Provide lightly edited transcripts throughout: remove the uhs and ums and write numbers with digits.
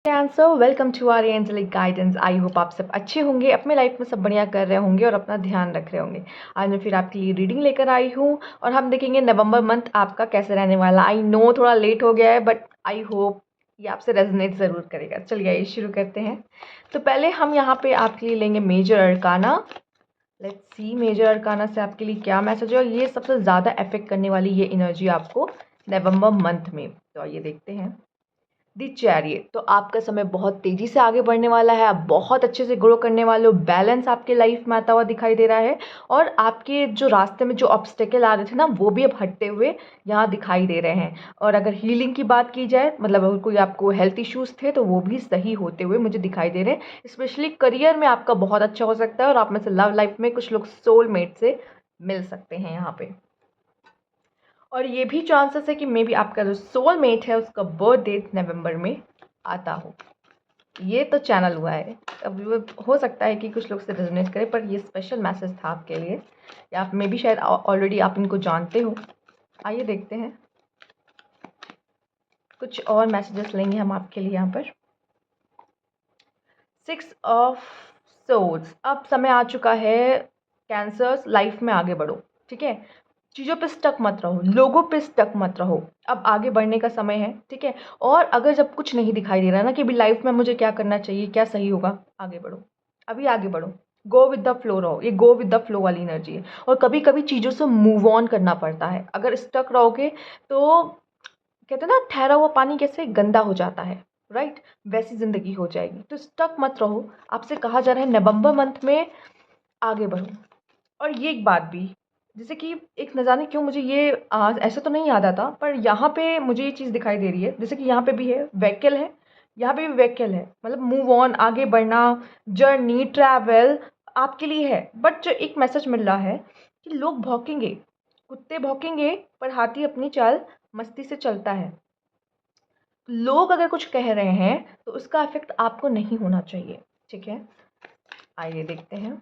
Answer welcome to our angelic guidance. I hope आप सब अच्छे होंगे, अपने लाइफ में सब बढ़िया कर रहे होंगे और अपना ध्यान रख रहे होंगे। आज मैं फिर आपके लिए रीडिंग लेकर आई हूँ और हम देखेंगे नवंबर मंथ आपका कैसे रहने वाला। आई नो थोड़ा लेट हो गया है बट आई होप ये आपसे रेजोनेट ज़रूर करेगा। चलिए आइए शुरू करते हैं। तो पहले हम यहाँ पे आपके लिए लेंगे major arcana. Let's see major arcana से आपके लिए क्या मैसेज है और ये सबसे ज़्यादा अफेक्ट करने वाली ये एनर्जी आपको नवंबर मंथ में। तो आइए देखते हैं। दी चैरियट, तो आपका समय बहुत तेज़ी से आगे बढ़ने वाला है। आप बहुत अच्छे से ग्रो करने वाले हो। बैलेंस आपके लाइफ में आता हुआ दिखाई दे रहा है और आपके जो रास्ते में जो ऑब्स्टेकल आ रहे थे ना वो भी अब हटते हुए यहाँ दिखाई दे रहे हैं। और अगर हीलिंग की बात की जाए, मतलब अगर कोई आपको हेल्थ इश्यूज़ थे तो वो भी सही होते हुए मुझे दिखाई दे रहे हैं। स्पेशली करियर में आपका बहुत अच्छा हो सकता है और आप में से लव लाइफ में कुछ लोग सोलमेट से मिल सकते हैं यहाँ पे। और ये भी चांसेस है कि मे बी आपका जो सोलमेट है उसका बर्थ डेट नवंबर में आता हो। ये तो चैनल हुआ है। अब वो हो सकता है कि कुछ लोग से रेजोनेट करे, पर ये स्पेशल मैसेज था आपके लिए, या आप मे बी शायद ऑलरेडी आप इनको जानते हो। आइए देखते हैं, कुछ और मैसेजेस लेंगे हम आपके लिए यहाँ पर। 6 ऑफ सोर्ड्स, अब समय आ चुका है कैंसर्स, लाइफ में आगे बढ़ो। ठीक है, चीज़ों पे स्टक मत रहो, लोगों पे स्टक मत रहो। अब आगे बढ़ने का समय है। ठीक है, और अगर जब कुछ नहीं दिखाई दे रहा ना कि अभी लाइफ में मुझे क्या करना चाहिए, क्या सही होगा, आगे बढ़ो। अभी आगे बढ़ो, गो विद द फ्लो रहो। ये गो विद द फ्लो वाली एनर्जी है। और कभी कभी चीज़ों से मूव ऑन करना पड़ता है। अगर स्टक रहोगे तो कहते हैं ना, ठहरा हुआ पानी कैसे गंदा हो जाता है, राइट, वैसी ज़िंदगी हो जाएगी। तो स्टक मत रहो। आपसे कहा जा रहा है नवंबर मंथ में आगे बढ़ो। और ये एक बात भी, जैसे कि एक न जाने क्यों मुझे ये ऐसा तो नहीं याद आता, पर यहाँ पे मुझे ये चीज़ दिखाई दे रही है। जैसे कि यहाँ पे भी है व्हीकल है, यहाँ पे भी व्हीकल है, मतलब मूव ऑन, आगे बढ़ना, जर्नी, ट्रैवल आपके लिए है। बट जो एक मैसेज मिल रहा है कि लोग भौंकेंगे, कुत्ते भौंकेंगे, पर हाथी अपनी चाल मस्ती से चलता है। लोग अगर कुछ कह रहे हैं तो उसका इफेक्ट आपको नहीं होना चाहिए। ठीक है, आइए देखते हैं।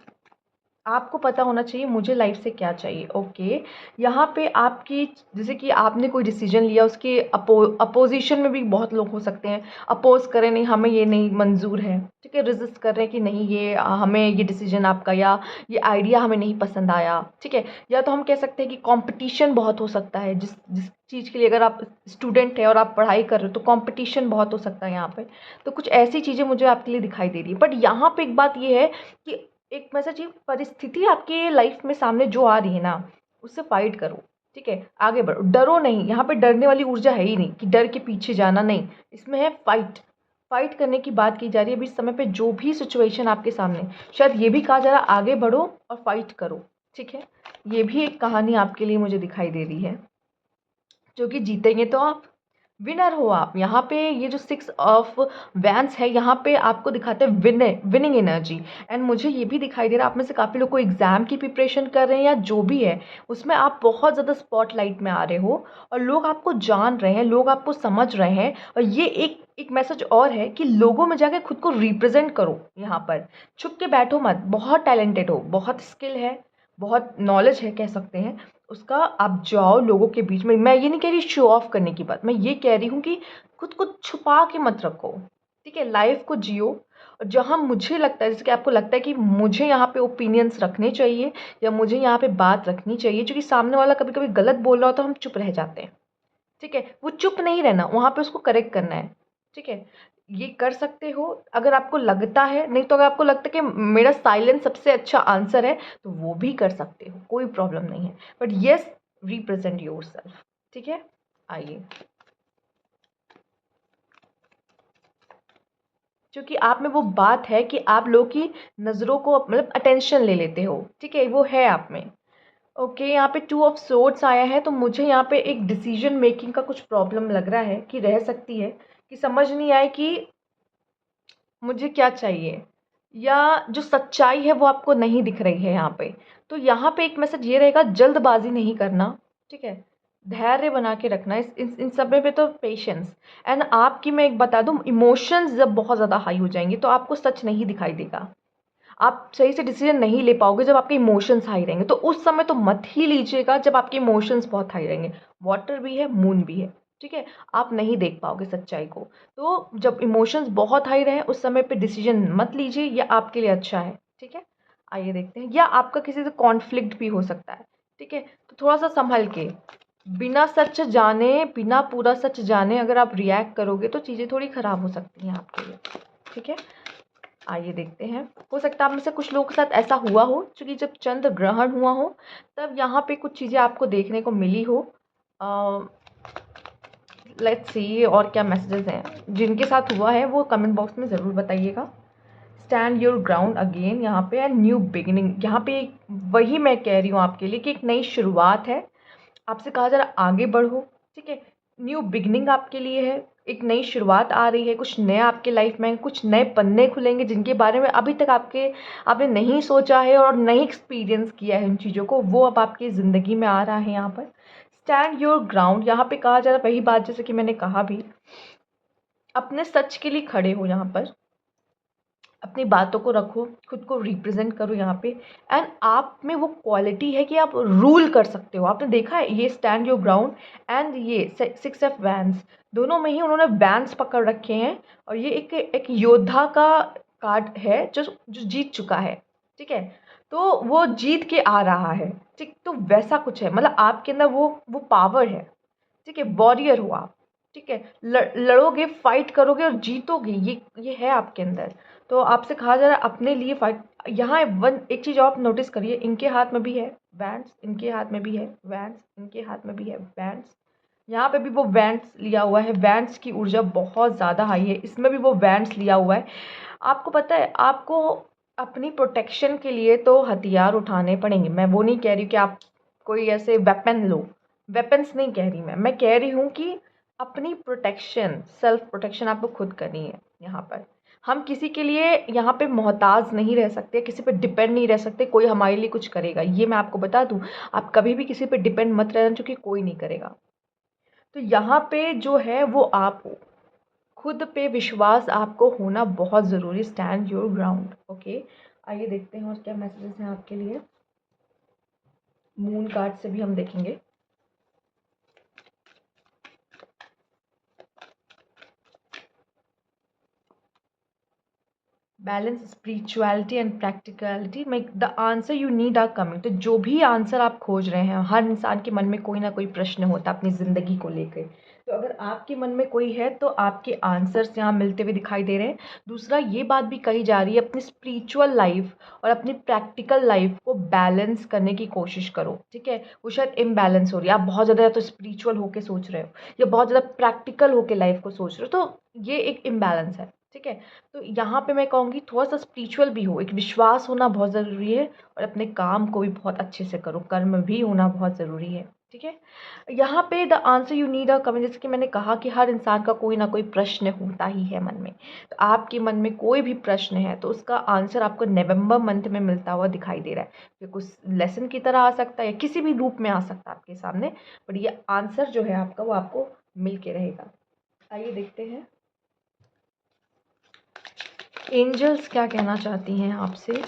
आपको पता होना चाहिए मुझे लाइफ से क्या चाहिए। ओके, यहाँ पे आपकी, जैसे कि आपने कोई डिसीजन लिया, उसके अपोजिशन में भी बहुत लोग हो सकते हैं। अपोज करें, नहीं हमें ये नहीं मंजूर है। ठीक है, रेजिस्ट कर रहे हैं कि नहीं ये हमें ये डिसीजन आपका या ये आइडिया हमें नहीं पसंद आया। ठीक है, या तो हम कह सकते हैं कि कंपटीशन बहुत हो सकता है। जिस जिस चीज़ के लिए, अगर आप स्टूडेंट है और आप पढ़ाई कर रहे हो तो कंपटीशन बहुत हो सकता है यहाँ पे। तो कुछ ऐसी चीज़ें मुझे आपके लिए दिखाई दे रही है। बट यहाँ पे एक बात ये है कि एक मैसेज, ये परिस्थिति आपके लाइफ में सामने जो आ रही है ना, उससे फाइट करो। ठीक है, आगे बढ़ो, डरो नहीं। यहाँ पे डरने वाली ऊर्जा है ही नहीं कि डर के पीछे जाना, नहीं, इसमें है फाइट। फाइट करने की बात की जा रही है अभी इस समय पे। जो भी सिचुएशन आपके सामने, शायद ये भी कहा जा रहा है आगे बढ़ो और फाइट करो। ठीक है, ये भी एक कहानी आपके लिए मुझे दिखाई दे रही है, जो कि जीतेंगे तो आप, विनर हो आप। यहाँ पे ये जो 6 ऑफ वैंस है, यहाँ पे आपको दिखाते हैं विनिंग एनर्जी। एंड मुझे ये भी दिखाई दे रहा है आप में से काफ़ी लोग को एग्ज़ाम की प्रिपरेशन कर रहे हैं, या जो भी है उसमें आप बहुत ज़्यादा स्पॉटलाइट में आ रहे हो और लोग आपको जान रहे हैं, लोग आपको समझ रहे हैं। और ये एक एक मैसेज और है कि लोगों में जाके खुद को रिप्रेजेंट करो। यहाँ पर छुप के बैठो मत। बहुत टैलेंटेड हो, बहुत स्किल है, बहुत नॉलेज है कह सकते हैं उसका। आप जाओ लोगों के बीच में। मैं ये नहीं कह रही शो ऑफ करने की बात, मैं ये कह रही हूँ कि खुद को छुपा के मत रखो। ठीक है, लाइफ को जियो। और जहाँ मुझे लगता है, जैसे कि आपको लगता है कि मुझे यहाँ पे ओपिनियंस रखने चाहिए या मुझे यहाँ पे बात रखनी चाहिए, क्योंकि सामने वाला कभी कभी गलत बोल रहा हो तो हम चुप रह जाते हैं। ठीक है, वो चुप नहीं रहना, वहाँ पे उसको करेक्ट करना है। ठीक है, ये कर सकते हो अगर आपको लगता है। नहीं तो अगर आपको लगता है कि मेरा साइलेंस सबसे अच्छा आंसर है तो वो भी कर सकते हो, कोई प्रॉब्लम नहीं है। But yes, represent yourself. ठीक है, आइए, क्योंकि आप में वो बात है कि आप लोगों की नज़रों को, मतलब अटेंशन ले लेते हो। ठीक है, वो है आप में। ओके, यहाँ पे 2 ऑफ सोर्ड्स आया है, तो मुझे यहाँ पे एक डिसीजन मेकिंग का कुछ प्रॉब्लम लग रहा है कि रह सकती है, कि समझ नहीं आए कि मुझे क्या चाहिए, या जो सच्चाई है वो आपको नहीं दिख रही है यहाँ पे। तो यहाँ पे एक मैसेज ये रहेगा, जल्दबाजी नहीं करना। ठीक है, धैर्य बना के रखना। इन सब में पे तो पेशेंस। एंड आपकी मैं एक बता दूँ, इमोशंस जब बहुत ज़्यादा हाई हो जाएंगे तो आपको सच नहीं दिखाई देगा। आप सही से डिसीजन नहीं ले पाओगे जब आपके इमोशंस हाई रहेंगे। तो उस समय तो मत ही लीजिएगा जब आपके इमोशंस बहुत हाई रहेंगे। वाटर भी है, मून भी है। ठीक है, आप नहीं देख पाओगे सच्चाई को। तो जब इमोशंस बहुत हाई रहे उस समय पे डिसीजन मत लीजिए, ये आपके लिए अच्छा है। ठीक है, आइए देखते हैं, या आपका किसी से कॉन्फ्लिक्ट भी हो सकता है। ठीक है, तो थोड़ा सा संभल के, बिना सच जाने, बिना पूरा सच जाने अगर आप रिएक्ट करोगे तो चीज़ें थोड़ी ख़राब हो सकती हैं आपके लिए। ठीक है, आइए देखते हैं, हो सकता है आप में से कुछ लोगों के साथ ऐसा हुआ हो, क्योंकि जब चंद्र ग्रहण हुआ हो तब यहाँ पे कुछ चीज़ें आपको देखने को मिली हो। लेट्स सी और क्या मैसेजेस हैं, जिनके साथ हुआ है वो कमेंट बॉक्स में ज़रूर बताइएगा। स्टैंड योर ग्राउंड अगेन यहाँ पे, एंड न्यू बिगिनिंग यहाँ पे, वही मैं कह रही हूँ आपके लिए कि एक नई शुरुआत है। आपसे कहा जा रहा है आगे बढ़ो। ठीक है, न्यू बिगनिंग आपके लिए है, एक नई शुरुआत आ रही है, कुछ नया आपके लाइफ में, कुछ नए पन्ने खुलेंगे जिनके बारे में अभी तक आपने नहीं सोचा है और नहीं एक्सपीरियंस किया है उन चीज़ों को, वो अब आपकी ज़िंदगी में आ रहा है। यहाँ पर स्टैंड योर ग्राउंड यहाँ पे कहा जा रहा है वही बात जैसे कि मैंने कहा भी, अपने सच के लिए खड़े हो यहाँ पर, अपनी बातों को रखो, खुद को रिप्रेजेंट करो यहाँ पे। एंड आप में वो क्वालिटी है कि आप रूल कर सकते हो। आपने देखा है ये स्टैंड योर ग्राउंड एंड ये 6 ऑफ वैंस, दोनों में ही उन्होंने वैंस पकड़ रखे हैं, और ये एक योद्धा का कार्ड है जो जो जीत चुका है। ठीक है, तो वो जीत के आ रहा है। ठीक, तो वैसा कुछ है, मतलब आपके अंदर वो पावर है। ठीक है, वॉरियर हो आप। ठीक है, लड़ोगे, फाइट करोगे और जीतोगे, ये है आपके अंदर। तो आपसे कहा जा रहा है अपने लिए फाइट। यहाँ एक चीज़ आप नोटिस करिए, इनके हाथ में भी है वैंड्स, इनके हाथ में भी है वैंड्स, इनके हाथ में भी है वैंड्स, यहाँ पे भी वो वैंड्स लिया हुआ है। वैंड्स की ऊर्जा बहुत ज़्यादा हाई है, इसमें भी वो वैंड्स लिया हुआ है। आपको पता है, आपको अपनी प्रोटेक्शन के लिए तो हथियार उठाने पड़ेंगे। मैं वो नहीं कह रही कि आप कोई ऐसे वेपन लो, वेपन्स नहीं कह रही मैं कह रही हूँ कि अपनी प्रोटेक्शन, सेल्फ प्रोटेक्शन आपको खुद करनी है। यहाँ पर हम किसी के लिए यहाँ पे मोहताज नहीं रह सकते, किसी पे डिपेंड नहीं रह सकते, कोई हमारे लिए कुछ करेगा, ये मैं आपको बता दूँ। आप कभी भी किसी पे डिपेंड मत रहना, क्योंकि कोई नहीं करेगा। तो यहाँ पे जो है वो आप हो, खुद पे विश्वास आपको होना बहुत ज़रूरी। Stand your ground. ओके, आइए देखते हैं और क्या मैसेजेस हैं आपके लिए। मून कार्ड से भी हम देखेंगे। Balance, spirituality and practicality, make the answer you need are coming. तो जो भी आंसर आप खोज रहे हैं, हर इंसान के मन में कोई ना कोई प्रश्न होता है अपनी ज़िंदगी को लेकर। तो अगर आपके मन में कोई है तो आपके आंसर्स यहाँ मिलते हुए दिखाई दे रहे हैं। दूसरा, ये बात भी कही जा रही है, अपनी स्पिरिचुअल लाइफ और अपनी प्रैक्टिकल लाइफ को बैलेंस करने की कोशिश करो। ठीक है, वो शायद इम्बैलेंस हो रही है, आप बहुत ज़्यादा या तो स्पिरिचुअल होकर सोच रहे हो या बहुत ज़्यादा प्रैक्टिकल होकर लाइफ को सोच रहे हो, तो ये एक इम्बैलेंस है। ठीक है, तो यहाँ पे मैं कहूँगी थोड़ा सा स्पिरिचुअल भी हो, एक विश्वास होना बहुत ज़रूरी है, और अपने काम को भी बहुत अच्छे से करो, कर्म भी होना बहुत ज़रूरी है। ठीक है, यहाँ पे the answer you need a comment, जैसे कि मैंने कहा कि हर इंसान का कोई ना कोई प्रश्न होता ही है मन में। तो आपके मन में कोई भी प्रश्न है तो उसका आंसर आपको नवंबर मंथ में मिलता हुआ दिखाई दे रहा है। ये कुछ लेसन की तरह आ सकता है या किसी भी रूप में आ सकता है आपके सामने, बट ये आंसर जो है आपका वो आपको मिल के रहेगा। आइए देखते हैं एंजल्स क्या कहना चाहती हैं आपसे।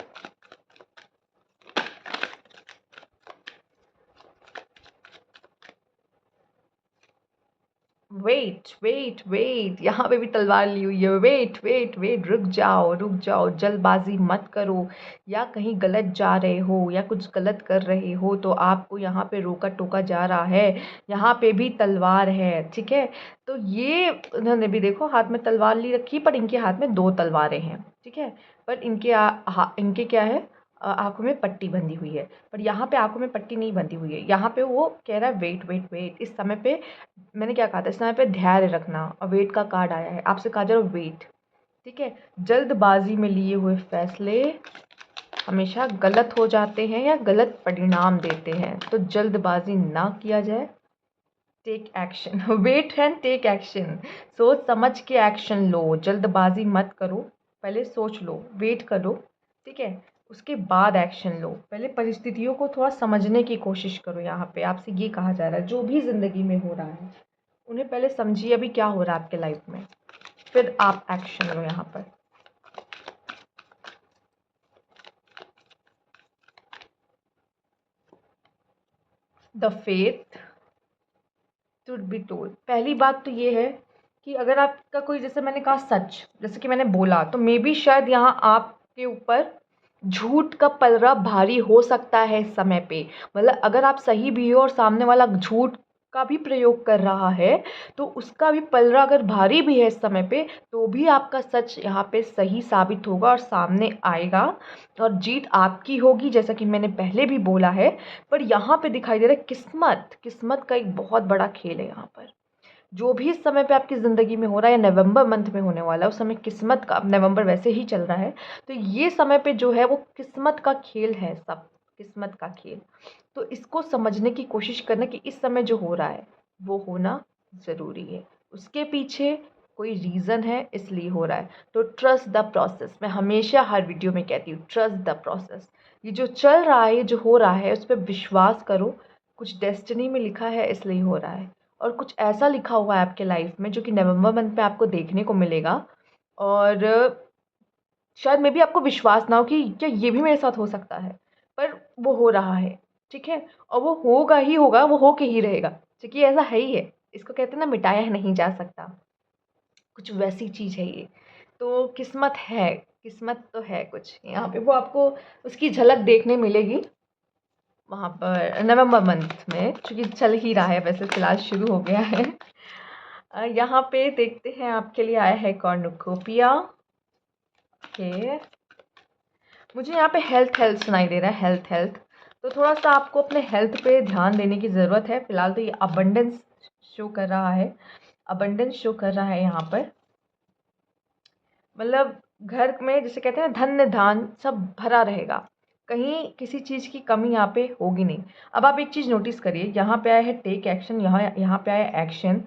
वेट वेट वेट, यहाँ पे भी तलवार ली हुई है। वेट वेट वेट, रुक जाओ रुक जाओ, जल्दबाजी मत करो, या कहीं गलत जा रहे हो या कुछ गलत कर रहे हो तो आपको यहाँ पे रोका टोका जा रहा है। यहाँ पे भी तलवार है। ठीक है, तो ये उन्होंने भी देखो हाथ में तलवार ली रखी, पर इनके हाथ में 2 तलवारें हैं। ठीक है, पर इनके क्या है, आँखों में पट्टी बंधी हुई है, पर यहाँ पे आँखों में पट्टी नहीं बंधी हुई है। यहाँ पे वो कह रहा है वेट वेट वेट, इस समय पे मैंने क्या कहा था, इस समय पे धैर्य रखना, और वेट का कार्ड आया है, आपसे कहा जा रहा है वेट। ठीक है, जल्दबाजी में लिए हुए फैसले हमेशा गलत हो जाते हैं या गलत परिणाम देते हैं, तो जल्दबाजी ना किया जाए। Take action, wait and take action, सोच समझ के एक्शन लो, जल्दबाजी मत करो, पहले सोच लो, वेट करो। ठीक है, उसके बाद एक्शन लो, पहले परिस्थितियों को थोड़ा समझने की कोशिश करो। यहाँ पे आपसे ये कहा जा रहा है जो भी ज़िंदगी में हो रहा है उन्हें पहले समझिए अभी क्या हो रहा है आपके लाइफ में, फिर आप एक्शन लो। यहाँ पर the faith, to be told, पहली बात तो ये है कि अगर आपका कोई, जैसे मैंने कहा सच, जैसे कि मैंने बोला, तो मे बी शायद यहाँ आपके ऊपर झूठ का पलड़ा भारी हो सकता है इस समय पे। मतलब अगर आप सही भी हो और सामने वाला झूठ का भी प्रयोग कर रहा है, तो उसका भी पलड़ा अगर भारी भी है इस समय पे, तो भी आपका सच यहाँ पे सही साबित होगा और सामने आएगा और जीत आपकी होगी, जैसा कि मैंने पहले भी बोला है। पर यहाँ पे दिखाई दे रहा है किस्मत, किस्मत का एक बहुत बड़ा खेल है यहाँ पर। जो भी इस समय पे आपकी ज़िंदगी में हो रहा है या नवंबर मंथ में होने वाला है, उस समय किस्मत का, अब नवंबर वैसे ही चल रहा है, तो ये समय पे जो है वो किस्मत का खेल है, सब किस्मत का खेल। तो इसको समझने की कोशिश करना कि इस समय जो हो रहा है वो होना ज़रूरी है, उसके पीछे कोई रीज़न है इसलिए हो रहा है। तो ट्रस्ट द प्रोसेस, मैं हमेशा हर वीडियो में कहती हूँ, ट्रस्ट द प्रोसेस। ये जो चल रहा है, ये जो हो रहा है, उस पर विश्वास करो। कुछ डेस्टिनी में लिखा है इसलिए हो रहा है, और कुछ ऐसा लिखा हुआ है आपके लाइफ में जो कि नवंबर मंथ में आपको देखने को मिलेगा। और शायद मे भी आपको विश्वास ना हो कि क्या ये भी मेरे साथ हो सकता है, पर वो हो रहा है, ठीक है। और वो होगा ही होगा, वो हो के ही रहेगा, क्योंकि ऐसा है ही है। इसको कहते हैं ना, मिटाया नहीं जा सकता, कुछ वैसी चीज़ है ये। तो किस्मत है, किस्मत तो है कुछ यहाँ पे, वो आपको उसकी झलक देखने मिलेगी वहाँ पर नवंबर मंथ में, क्योंकि चल ही रहा है, वैसे फ़िलहाल शुरू हो गया है। यहाँ पे देखते हैं आपके लिए आया है कॉर्नुकोपिया के। मुझे यहाँ पे हेल्थ हेल्थ सुनाई दे रहा है, हेल्थ हेल्थ। तो थोड़ा सा आपको अपने हेल्थ पे ध्यान देने की ज़रूरत है। फ़िलहाल तो ये अबंडेंस शो कर रहा है, अबंडेंस शो कर रहा है यहाँ पर। मतलब घर में जैसे कहते हैं धन्य धान सब भरा रहेगा, कहीं किसी चीज़ की कमी यहाँ पे होगी नहीं। अब आप एक चीज़ नोटिस करिए, यहाँ पे आया है टेक एक्शन, यहाँ पे आया है एक्शन,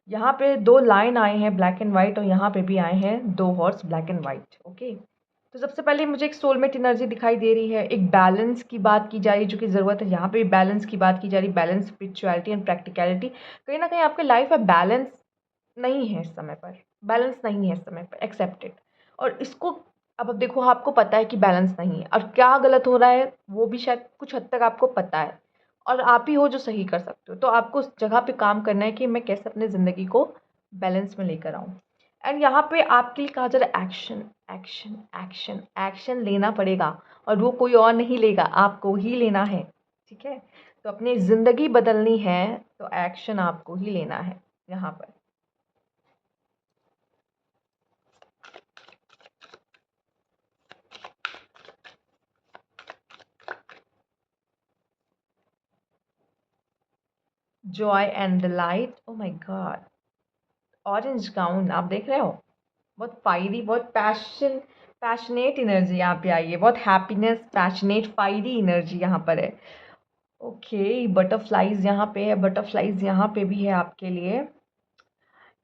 यहाँ पे दो लाइन आए हैं ब्लैक एंड वाइट, और यहाँ पे भी आए हैं दो horse black and white. Okay, तो सबसे पहले मुझे एक सोलमेट एनर्जी दिखाई दे रही है, एक बैलेंस की बात की जा रही है जो कि ज़रूरत है। यहाँ पे भी बैलेंस की बात की जा रही है, बैलेंस, स्पिरिचुअलिटी एंड प्रैक्टिकलिटी। कहीं ना कहीं आपके लाइफ में बैलेंस नहीं है इस समय पर, बैलेंस नहीं है इस समय पर, एक्सेप्टेड। और इसको अब देखो, आपको पता है कि बैलेंस नहीं है, और क्या गलत हो रहा है वो भी शायद कुछ हद तक आपको पता है, और आप ही हो जो सही कर सकते हो। तो आपको उस जगह पे काम करना है कि मैं कैसे अपने ज़िंदगी को बैलेंस में लेकर आऊँ। एंड यहाँ पे आपके लिए कहा जा रहा है एक्शन, एक्शन, एक्शन, एक्शन लेना पड़ेगा, और वो कोई और नहीं लेगा, आपको ही लेना है, ठीक है। तो अपनी ज़िंदगी बदलनी है तो एक्शन आपको ही लेना है यहाँ पर। Joy and the light, oh my God, orange gown आप देख रहे हो, बहुत फायरी, बहुत पैशनेट एनर्जी यहाँ पे आई है, बहुत हैप्पीनेस, पैशनेट, फायरी एनर्जी यहाँ पर है। ओके, बटरफ्लाइज यहाँ पे है, बटरफ्लाइज यहाँ पे भी है आपके लिए।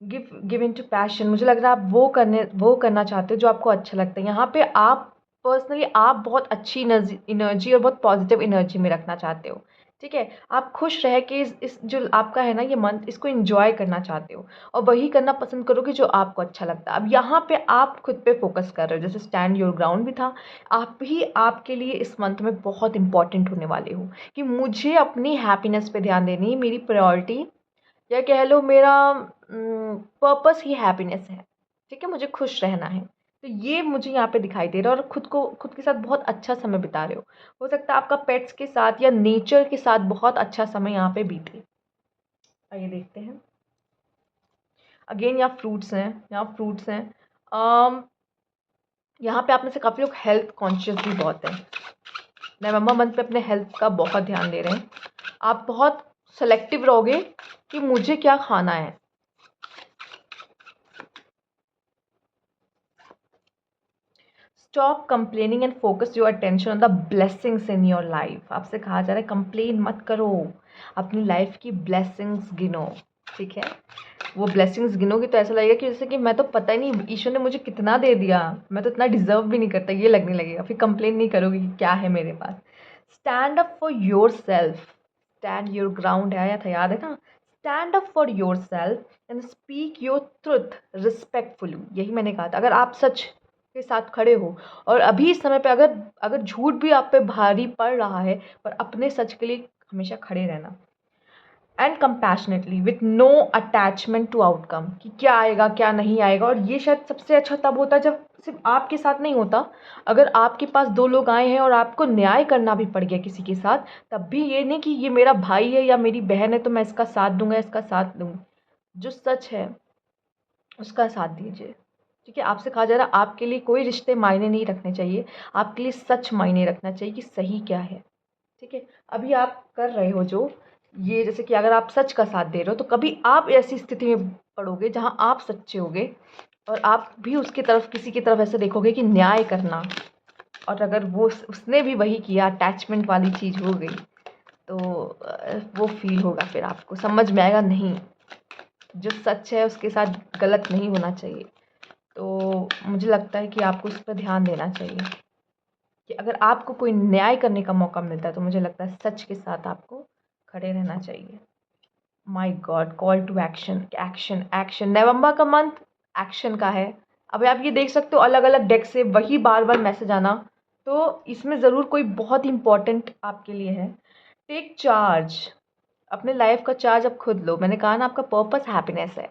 गिव इन टू पैशन, मुझे लग रहा है आप वो करना चाहते हो जो आपको अच्छा लगता है। यहाँ पे आप पर्सनली आप बहुत अच्छी एनर्जी और बहुत पॉजिटिव एनर्जी में रखना चाहते हो, ठीक है। आप खुश रह के इस जो आपका है ना ये मंथ, इसको एंजॉय करना चाहते हो, और वही करना पसंद करोगे जो आपको अच्छा लगता है। अब यहाँ पे आप खुद पे फोकस कर रहे हो, जैसे स्टैंड योर ग्राउंड भी था, आप ही आपके लिए इस मंथ में बहुत इंपॉर्टेंट होने वाले हो, कि मुझे अपनी हैप्पीनेस पे ध्यान देनी है, मेरी प्रायोरिटी, या कह लो मेरा पर्पस ही हैप्पीनेस है, ठीक है, मुझे खुश रहना है। तो ये मुझे यहाँ पे दिखाई दे रहा है, और खुद के साथ बहुत अच्छा समय बिता रहे हो सकता है आपका पेट्स के साथ या नेचर के साथ बहुत अच्छा समय यहाँ पे बीते। आइए देखते हैं, अगेन यहाँ फ्रूट्स हैं, यहाँ फ्रूट्स हैं। अम यहाँ पे आप में से काफ़ी लोग हेल्थ कॉन्शियस भी बहुत हैं, नवंबर मंथ पे अपने हेल्थ का बहुत ध्यान दे रहे हैं। आप बहुत सेलेक्टिव रहोगे कि मुझे क्या खाना है। Stop complaining and focus your attention on the blessings in your life. आपसे कहा जा रहा है कंप्लेन मत करो, अपनी लाइफ की ब्लेसिंग्स गिनो, ठीक है। वो ब्लेसिंग्स गिनोगे तो ऐसा लगेगा कि जैसे कि मैं तो पता ही नहीं ईश्वर ने मुझे कितना दे दिया, मैं तो इतना डिजर्व भी नहीं करता, ये लगने लगेगा। फिर कंप्लेन नहीं करोगे कि क्या है मेरे पास। Stand up for yourself, stand your ground आया था, याद है ना। Stand up for yourself and speak your truth respectfully, यही मैंने कहा था। अगर आप सच के साथ खड़े हो, और अभी इस समय पे अगर अगर झूठ भी आप पे भारी पड़ रहा है, पर अपने सच के लिए हमेशा खड़े रहना। And compassionately with no attachment to outcome, कि क्या आएगा क्या नहीं आएगा। और ये शायद सबसे अच्छा तब होता है जब सिर्फ आपके साथ नहीं होता, अगर आपके पास दो लोग आए हैं और आपको न्याय करना भी पड़ गया किसी के साथ, तब भी ये नहीं कि ये मेरा भाई है या मेरी बहन है तो मैं इसका साथ दूंगा, इसका साथ दूंगी। जो सच है उसका साथ दीजिए। ठीक है, आपसे कहा जा रहा है आपके लिए कोई रिश्ते मायने नहीं रखने चाहिए, आपके लिए सच मायने रखना चाहिए कि सही क्या है। ठीक है, अभी आप कर रहे हो जो ये, जैसे कि अगर आप सच का साथ दे रहे हो तो कभी आप ऐसी स्थिति में पड़ोगे जहां आप सच्चे होगे और आप भी उसकी तरफ, किसी की तरफ ऐसे देखोगे कि न्याय करना, और अगर वो उसने भी वही किया, अटैचमेंट वाली चीज़ हो गई, तो वो फील होगा, फिर आपको समझ में आएगा नहीं, जो सच है उसके साथ गलत नहीं होना चाहिए। तो मुझे लगता है कि आपको उस पर ध्यान देना चाहिए कि अगर आपको कोई न्याय करने का मौका मिलता है तो मुझे लगता है सच के साथ आपको खड़े रहना चाहिए। My God, call to action, action action. नवंबर का मंथ एक्शन का है। अब आप ये देख सकते हो अलग अलग डेक से वही बार बार मैसेज आना, तो इसमें ज़रूर कोई बहुत इंपॉर्टेंट आपके लिए है। टेक चार्ज, अपने लाइफ का चार्ज अब खुद लो। मैंने कहा ना आपका पर्पस हैप्पीनेस है,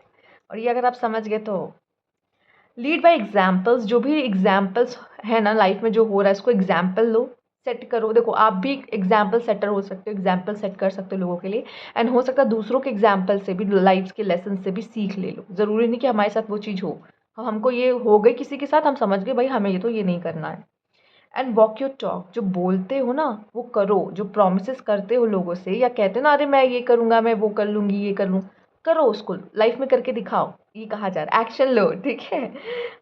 और ये अगर आप समझ गए तो लीड बाय एग्जाम्पल्स। जो भी एग्जाम्पल्स है ना लाइफ में जो हो रहा है, इसको एग्जाम्पल लो, सेट करो। देखो आप भी एग्जाम्पल सेटर हो सकते हो, एग्जाम्पल सेट कर सकते हो लोगों के लिए, एंड हो सकता है दूसरों के एग्जाम्पल से भी, लाइफ के लेसन से भी सीख ले लो। ज़रूरी नहीं कि हमारे साथ वो चीज़ हो, हमको ये हो गई किसी के साथ, हम समझ गए भाई हमें ये नहीं करना है। एंड वॉक योर टॉक, जो बोलते हो ना वो करो, जो प्रोमिस करते हो लोगों से, या कहते हो ना अरे मैं ये करूँगा, मैं वो कर लूँगी, ये कर लूँ, करो उसको लाइफ में करके दिखाओ। ये कहा जा रहा है, एक्शन लो। ठीक है,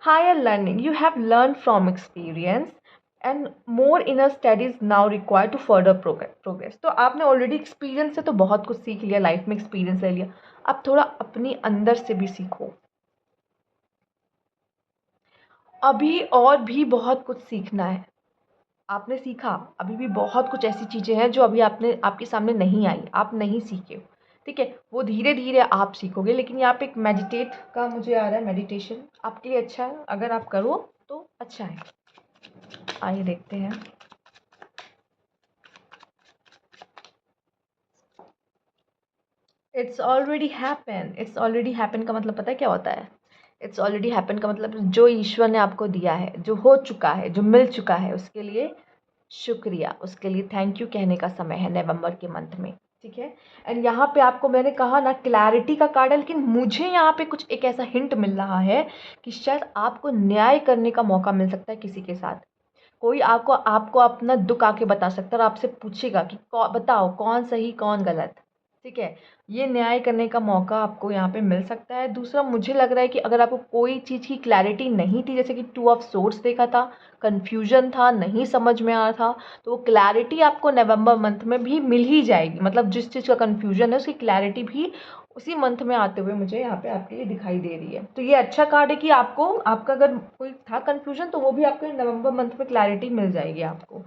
higher learning, you have learn from experience and more inner studies now require to further progress. तो आपने ऑलरेडी एक्सपीरियंस से तो बहुत कुछ सीख लिया, लाइफ में एक्सपीरियंस ले लिया, अब थोड़ा अपनी अंदर से भी सीखो। अभी और भी बहुत कुछ सीखना है। आपने सीखा, अभी भी बहुत कुछ ऐसी चीज़ें हैं जो अभी आपने, आपके सामने नहीं आई, आप नहीं सीखे हो। ठीक है, वो धीरे धीरे आप सीखोगे। लेकिन यहाँ पे एक मेडिटेट का मुझे आ रहा है, मेडिटेशन आपके लिए अच्छा है, अगर आप करो तो अच्छा है। आइए देखते हैं। It's already happen, it's already happen का मतलब पता है क्या होता है? इट्स ऑलरेडी हैपन का मतलब जो ईश्वर ने आपको दिया है, जो हो चुका है, जो मिल चुका है, उसके लिए शुक्रिया, उसके लिए थैंक यू कहने का समय है नवंबर के मंथ में। ठीक है, एंड यहाँ पे आपको मैंने कहा ना क्लैरिटी का कार्ड है, लेकिन मुझे यहाँ पे कुछ एक ऐसा हिंट मिल रहा है कि शायद आपको न्याय करने का मौका मिल सकता है किसी के साथ। कोई आपको आपको अपना दुख आके बता सकता है और आपसे पूछेगा कि बताओ कौन सही कौन गलत। ठीक है, ये न्याय करने का मौका आपको यहाँ पे मिल सकता है। दूसरा मुझे लग रहा है कि अगर आपको कोई चीज़ की क्लैरिटी नहीं थी, जैसे कि टू ऑफ सोर्ड्स देखा था, कन्फ्यूजन था, नहीं समझ में आ रहा था, तो वो क्लैरिटी आपको नवंबर मंथ में भी मिल ही जाएगी। मतलब जिस चीज़ का कन्फ्यूजन है उसकी क्लैरिटी भी उसी मंथ में आते हुए मुझे यहाँ पे आपके लिए दिखाई दे रही है। तो ये अच्छा कार्ड है कि आपको, आपका अगर कोई था कन्फ्यूजन तो वो भी आपको नवंबर मंथ में क्लैरिटी मिल जाएगी आपको।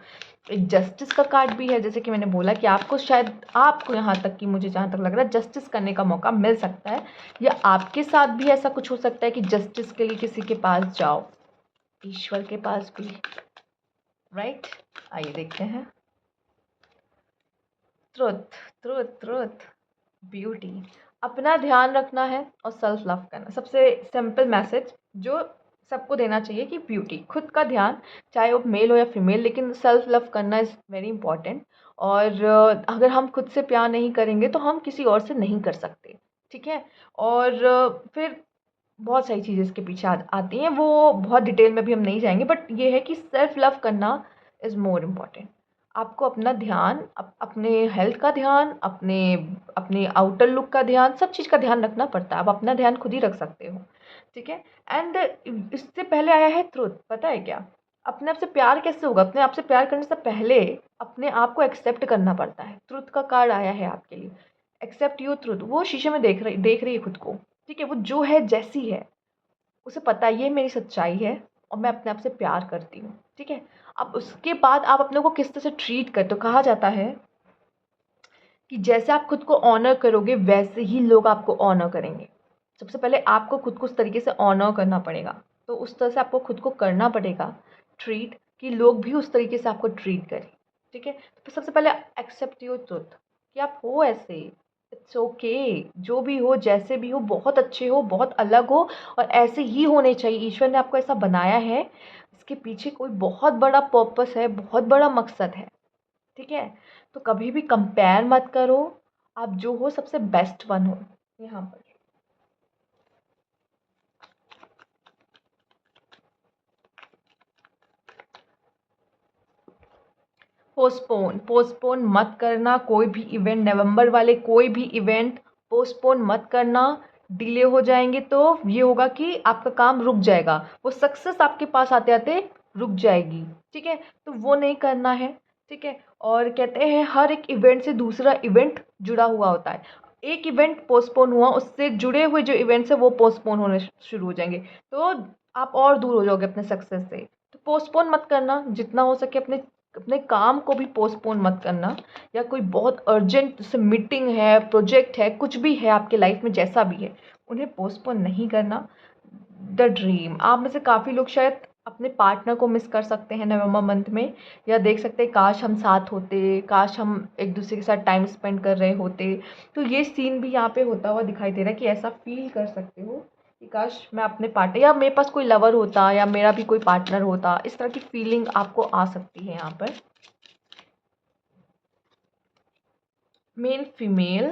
एक जस्टिस का कार्ड भी है, जैसे कि मैंने बोला कि आपको शायद, आपको यहाँ तक कि मुझे जहाँ तक लग रहा है जस्टिस करने का मौका मिल सकता है, या आपके साथ भी ऐसा कुछ हो सकता है कि जस्टिस के लिए किसी के पास जाओ, ईश्वर के पास भी। राइट, आइए देखते हैं। Truth, truth, truth, beauty. अपना ध्यान रखना है और सेल्फ लव करना, सबसे सिंपल मैसेज जो सबको देना चाहिए कि ब्यूटी, खुद का ध्यान, चाहे वो मेल हो या फीमेल, लेकिन सेल्फ लव करना इज़ वेरी इंपॉर्टेंट। और अगर हम खुद से प्यार नहीं करेंगे तो हम किसी और से नहीं कर सकते। ठीक है, और फिर बहुत सारी चीज़ें इसके पीछे आती हैं, वो बहुत डिटेल में भी हम नहीं जाएंगे, बट ये है कि सेल्फ लव करना इज़ मोर इम्पॉर्टेंट। आपको अपना ध्यान, अपने हेल्थ का ध्यान, अपने अपने आउटर लुक का ध्यान, सब चीज़ का ध्यान रखना पड़ता है। आप अपना ध्यान खुद ही रख सकते हो। ठीक है, एंड इससे पहले आया है ट्रुथ। पता है क्या, अपने आप से प्यार कैसे होगा? अपने आप से प्यार करने से पहले अपने आप को एक्सेप्ट करना पड़ता है। ट्रुथ का कार्ड आया है आपके लिए, एक्सेप्ट योर ट्रुथ। वो शीशे में देख रही है खुद को। ठीक है, वो जो है जैसी है, उसे पता है ये मेरी सच्चाई है और मैं अपने आप से प्यार करती हूँ। ठीक है, अब उसके बाद आप अपने को किस तरह से ट्रीट करते हो। कहा जाता है कि जैसे आप खुद को ऑनर करोगे वैसे ही लोग आपको ऑनर करेंगे। सबसे पहले आपको खुद को उस तरीके से ऑनर करना पड़ेगा, तो उस तरह से आपको खुद को करना पड़ेगा ट्रीट, कि लोग भी उस तरीके से आपको ट्रीट करें। ठीक है, तो सबसे पहले एक्सेप्ट योर ट्रुथ कि आप हो ऐसे, इट्स ओके। जो भी हो, जैसे भी हो, बहुत अच्छे हो, बहुत अलग हो, और ऐसे ही होने चाहिए। ईश्वर ने आपको ऐसा बनाया है, इसके पीछे कोई बहुत बड़ा पर्पस है, बहुत बड़ा मकसद है। ठीक है? तो कभी भी कंपेयर मत करो। आप जो हो सबसे बेस्ट बनो यहाँ पर। पोस्टपोन पोस्टपोन मत करना कोई भी इवेंट, नवंबर वाले कोई भी इवेंट पोस्टपोन मत करना। डिले हो जाएंगे तो ये होगा कि आपका काम रुक जाएगा, वो सक्सेस आपके पास आते आते रुक जाएगी। ठीक है? तो वो नहीं करना है। ठीक है? और कहते हैं हर एक इवेंट से दूसरा इवेंट जुड़ा हुआ होता है। एक इवेंट पोस्टपोन हुआ, उससे जुड़े हुए जो इवेंट्स है वो पोस्टपोन होने शुरू हो जाएंगे। तो आप और दूर हो जाओगे अपने सक्सेस से। तो पोस्टपोन मत करना, जितना हो सके अपने अपने काम को भी पोस्टपोन मत करना। या कोई बहुत अर्जेंट जैसे मीटिंग है, प्रोजेक्ट है, कुछ भी है आपके लाइफ में जैसा भी है, उन्हें पोस्टपोन नहीं करना। द ड्रीम, आप में से काफ़ी लोग शायद अपने पार्टनर को मिस कर सकते हैं नवंबर मंथ में, या देख सकते हैं काश हम साथ होते, काश हम एक दूसरे के साथ टाइम स्पेंड कर रहे होते। तो ये सीन भी यहाँ पे होता हुआ दिखाई दे रहा है कि ऐसा फील कर सकते हो कि काश मैं अपने पार्टनर, या मेरे पास कोई लवर होता, या मेरा भी कोई पार्टनर होता। इस तरह की फीलिंग आपको आ सकती है यहाँ पर। मेल फीमेल,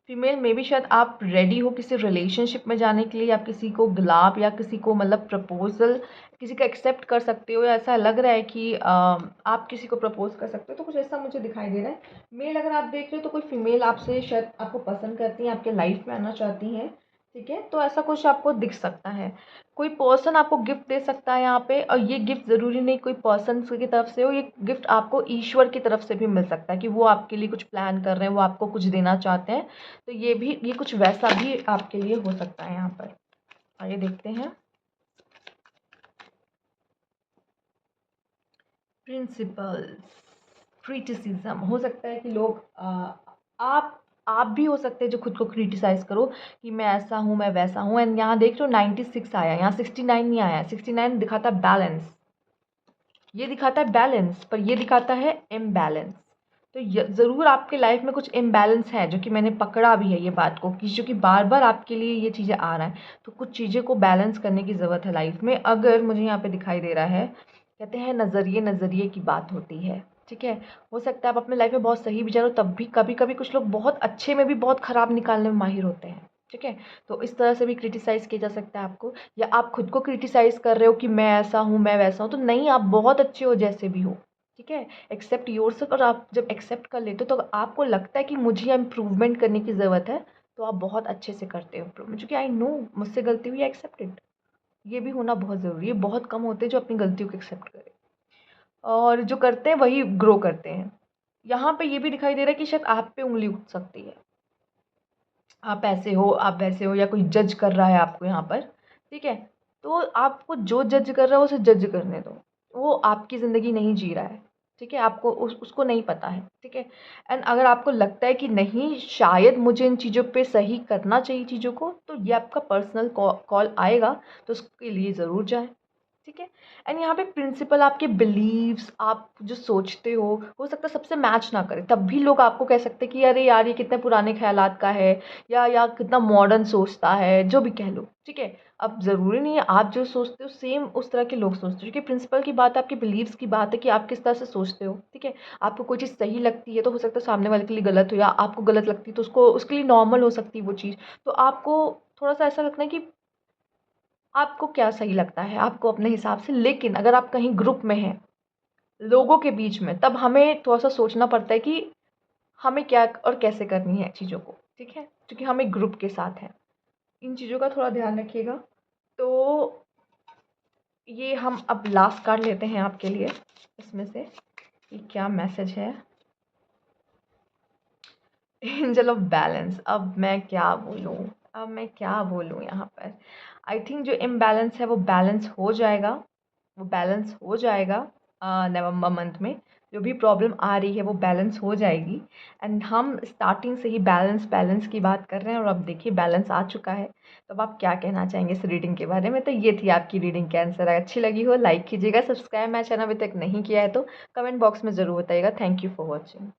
फीमेल में भी शायद आप रेडी हो किसी रिलेशनशिप में जाने के लिए, आप किसी को गुलाब या किसी को मतलब प्रपोजल किसी का एक्सेप्ट कर सकते हो, या ऐसा लग रहा है कि आप किसी को प्रपोज कर सकते हो। तो कुछ ऐसा मुझे दिखाई दे रहा है। मेल अगर आप देख रहे हो तो कोई फीमेल आपसे शायद आपको पसंद करती हैं, आपके लाइफ में आना चाहती हैं। ठीक है? तो ऐसा कुछ आपको दिख सकता है। कोई पर्सन आपको गिफ्ट दे सकता है यहाँ पे, और ये गिफ्ट ज़रूरी नहीं कोई पर्सन की तरफ से हो, ये गिफ्ट आपको ईश्वर की तरफ से भी मिल सकता है कि वो आपके लिए कुछ प्लान कर रहे हैं, वो आपको कुछ देना चाहते हैं। तो ये कुछ वैसा भी आपके लिए हो सकता है यहाँ पर। आइए देखते हैं। प्रिंसिपल्स, क्रिटिसिज्म, हो सकता है कि लोग आप भी हो सकते हैं जो खुद को क्रिटिसाइज करो कि मैं ऐसा हूँ, मैं वैसा हूँ। एंड यहाँ देख लो 96 आया, यहाँ 69 नहीं आया। 69 दिखाता है बैलेंस, ये दिखाता है बैलेंस, पर ये दिखाता है इम्बैलेंस। तो ज़रूर आपके लाइफ में कुछ इम्बैलेंस है, जो कि मैंने पकड़ा भी है ये बात को, कि जो कि बार बार आपके लिए ये चीज़ें आ रहा है। तो कुछ चीज़ें को बैलेंस करने की ज़रूरत है लाइफ में। अगर मुझे यहाँ पे दिखाई दे रहा है, कहते हैं नज़रिए नज़रिए की बात होती है। ठीक है? हो सकता है आप अपने लाइफ में बहुत सही विचारो, तब भी कभी कभी कुछ लोग बहुत अच्छे में भी बहुत ख़राब निकालने में माहिर होते हैं। ठीक है? तो इस तरह से भी क्रिटिसाइज़ किया जा सकता है आपको। या आप खुद को क्रिटिसाइज़ कर रहे हो कि मैं ऐसा हूँ, मैं वैसा हूँ, तो नहीं, आप बहुत अच्छे हो जैसे भी हो। ठीक है? Accept yourself. और आप जब एक्सेप्ट कर लेते हो तो आपको लगता है कि मुझे इम्प्रूवमेंट करने की ज़रूरत है, तो आप बहुत अच्छे से करते हो इम्प्रूवमेंट, क्योंकि आई नो मुझसे गलती हुई, एक्सेप्टेड। ये भी होना बहुत ज़रूरी है। बहुत कम होते हैं जो अपनी गलतियों को एक्सेप्ट करें, और जो करते हैं वही ग्रो करते हैं। यहाँ पे ये भी दिखाई दे रहा है कि शायद आप पे उंगली उठ सकती है। आप ऐसे हो, आप वैसे हो, या कोई जज कर रहा है आपको यहाँ पर। ठीक है? तो आपको जो जज कर रहा है उसे जज करने दो। वो आपकी ज़िंदगी नहीं जी रहा है। ठीक है? आपको उसको नहीं पता है। ठीक है? एंड अगर आपको लगता है कि नहीं, शायद मुझे इन चीज़ों पे सही करना चाहिए चीज़ों को, तो ये आपका पर्सनल कॉल आएगा, तो उसके लिए ज़रूर जाएं। ठीक है? एंड यहाँ पे प्रिंसिपल आपके बिलीव्स, आप जो सोचते हो सकता है सबसे मैच ना करे, तब भी लोग आपको कह सकते हैं कि अरे यार ये कितने पुराने ख्यालात का है, या कितना मॉडर्न सोचता है, जो भी कह लो। ठीक है? अब ज़रूरी नहीं है आप जो सोचते हो सेम उस तरह के लोग सोचते हो, क्योंकि प्रिंसिपल की बात है, आपके बिलीव्स की बात है कि आप किस तरह से सोचते हो। ठीक है? आपको कोई चीज़ सही लगती है तो हो सकता है सामने वाले के लिए गलत हो, या आपको गलत लगती है तो उसको उसके लिए नॉर्मल हो सकती है वो चीज़। तो आपको थोड़ा सा ऐसा लगता है कि आपको क्या सही लगता है, आपको अपने हिसाब से। लेकिन अगर आप कहीं ग्रुप में हैं, लोगों के बीच में, तब हमें थोड़ा-सा सोचना पड़ता है कि हमें क्या और कैसे करनी है चीज़ों को। ठीक है? क्योंकि हम एक ग्रुप के साथ हैं। इन चीज़ों का थोड़ा ध्यान रखिएगा। तो ये हम अब लास्ट कार्ड लेते हैं आपके लिए इसमें से, कि क्या मैसेज है। Angel of balance. अब मैं क्या बोलूँ यहाँ पर। आई थिंक जो इम्बैलेंस है वो बैलेंस हो जाएगा, वो बैलेंस हो जाएगा। नवंबर मंथ में जो भी प्रॉब्लम आ रही है वो बैलेंस हो जाएगी। एंड हम स्टार्टिंग से ही बैलेंस बैलेंस की बात कर रहे हैं, और अब देखिए बैलेंस आ चुका है। तो अब आप क्या कहना चाहेंगे इस रीडिंग के बारे में। तो ये थी आपकी रीडिंग कैंसर। अगर अच्छी लगी हो लाइक कीजिएगा, सब्सक्राइब मेरा चैनल अभी तक नहीं किया है तो कमेंट बॉक्स में ज़रूर बताइएगा। Thank you for watching.